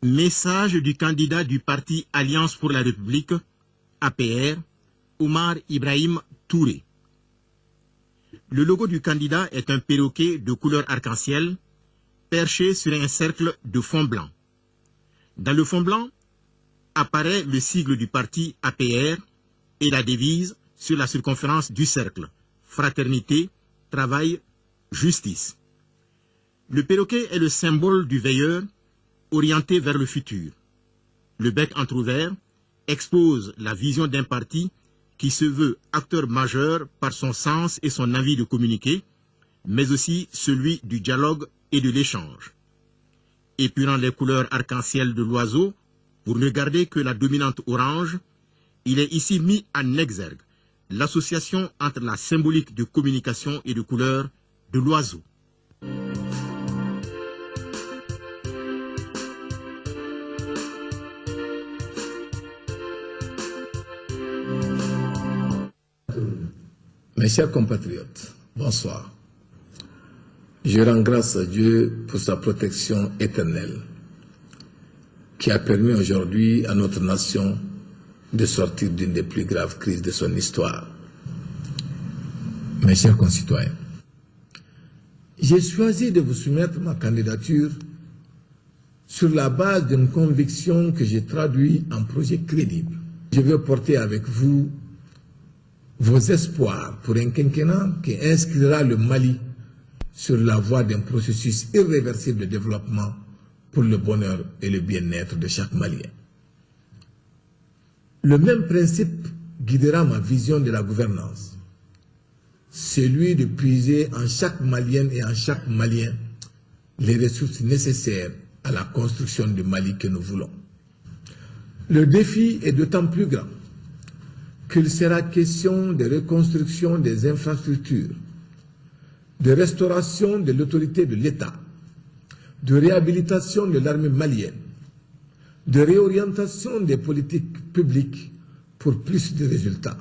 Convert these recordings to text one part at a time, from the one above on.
Message du candidat du parti Alliance pour la République, APR, Omar Ibrahim Touré. Le logo du candidat est un perroquet de couleur arc-en-ciel, perché sur un cercle de fond blanc. Dans le fond blanc apparaît le sigle du parti APR et la devise sur la circonférence du cercle, fraternité, travail, justice. Le perroquet est le symbole du veilleur orienté vers le futur. Le bec entrouvert expose la vision d'un parti qui se veut acteur majeur par son sens et son envie de communiquer, mais aussi celui du dialogue et de l'échange. Épurant les couleurs arc-en-ciel de l'oiseau, pour ne garder que la dominante orange, il est ici mis en exergue l'association entre la symbolique de communication et de couleur de l'oiseau. Mes chers compatriotes, bonsoir. Je rends grâce à Dieu pour sa protection éternelle qui a permis aujourd'hui à notre nation de sortir d'une des plus graves crises de son histoire. Mes chers concitoyens, j'ai choisi de vous soumettre ma candidature sur la base d'une conviction que j'ai traduite en projet crédible. Je veux porter avec vous vos espoirs pour un quinquennat qui inscrira le Mali sur la voie d'un processus irréversible de développement pour le bonheur et le bien-être de chaque Malien. Le même principe guidera ma vision de la gouvernance, celui de puiser en chaque Malienne et en chaque Malien les ressources nécessaires à la construction du Mali que nous voulons. Le défi est d'autant plus grand qu'il sera question de reconstruction des infrastructures, de restauration de l'autorité de l'État, de réhabilitation de l'armée malienne, de réorientation des politiques publiques pour plus de résultats.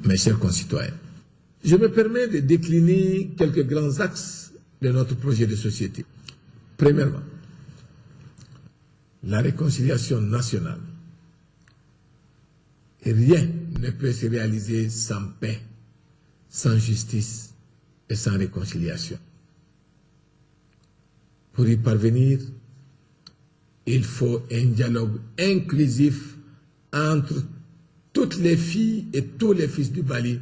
Mes chers concitoyens, je me permets de décliner quelques grands axes de notre projet de société. Premièrement, la réconciliation nationale. Et rien ne peut se réaliser sans paix, sans justice et sans réconciliation. Pour y parvenir, il faut un dialogue inclusif entre toutes les filles et tous les fils du Mali,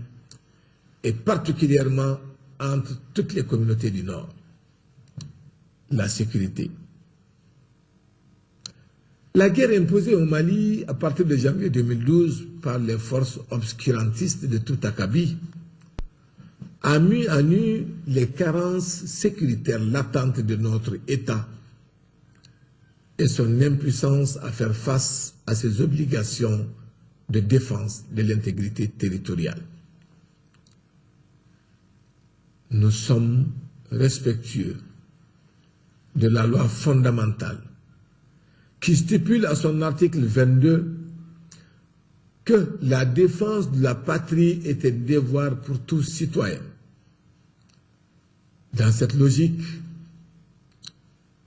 et particulièrement entre toutes les communautés du Nord. La sécurité. La guerre imposée au Mali à partir de janvier 2012 par les forces obscurantistes de tout acabit a mis à nu les carences sécuritaires latentes de notre État et son impuissance à faire face à ses obligations de défense de l'intégrité territoriale. Nous sommes respectueux de la loi fondamentale qui stipule à son article 22 que la défense de la patrie est un devoir pour tous citoyens. Dans cette logique,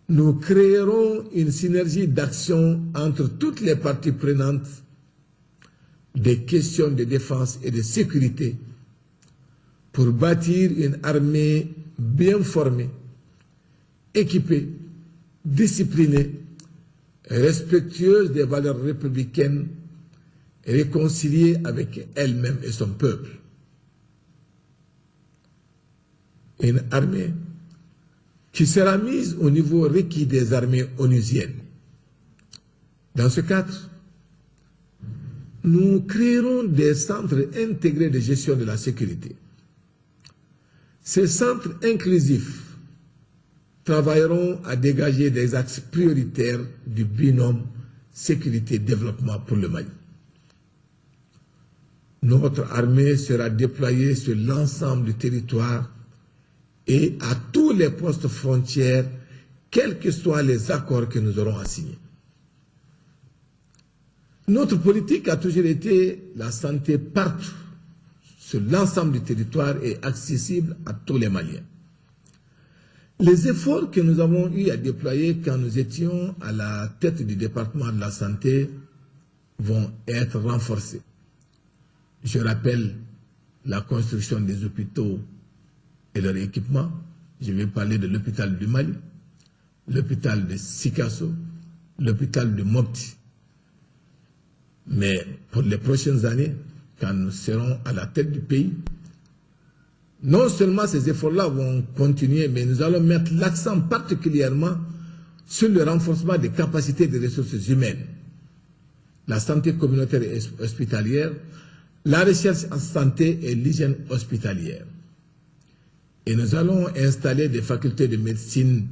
nous créerons une synergie d'action entre toutes les parties prenantes des questions de défense et de sécurité pour bâtir une armée bien formée, équipée, disciplinée, respectueuse des valeurs républicaines, réconciliée avec elle-même et son peuple. Une armée qui sera mise au niveau requis des armées onusiennes. Dans ce cadre, nous créerons des centres intégrés de gestion de la sécurité. Ces centres inclusifs travailleront à dégager des axes prioritaires du binôme sécurité-développement pour le Mali. Notre armée sera déployée sur l'ensemble du territoire et à tous les postes frontières, quels que soient les accords que nous aurons à signer. Notre politique a toujours été la santé partout, sur l'ensemble du territoire et accessible à tous les Maliens. Les efforts que nous avons eu à déployer quand nous étions à la tête du département de la santé vont être renforcés. Je rappelle la construction des hôpitaux et leur équipement. Je vais parler de l'hôpital du Mali, l'hôpital de Sikasso, l'hôpital de Mopti. Mais pour les prochaines années, quand nous serons à la tête du pays, non seulement ces efforts-là vont continuer, mais nous allons mettre l'accent particulièrement sur le renforcement des capacités des ressources humaines, la santé communautaire et hospitalière, la recherche en santé et l'hygiène hospitalière. Et nous allons installer des facultés de médecine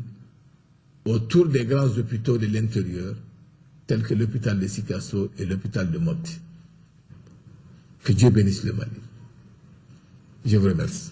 autour des grands hôpitaux de l'intérieur, tels que l'hôpital de Sikasso et l'hôpital de Mopti. Que Dieu bénisse le Mali. Je vous remercie.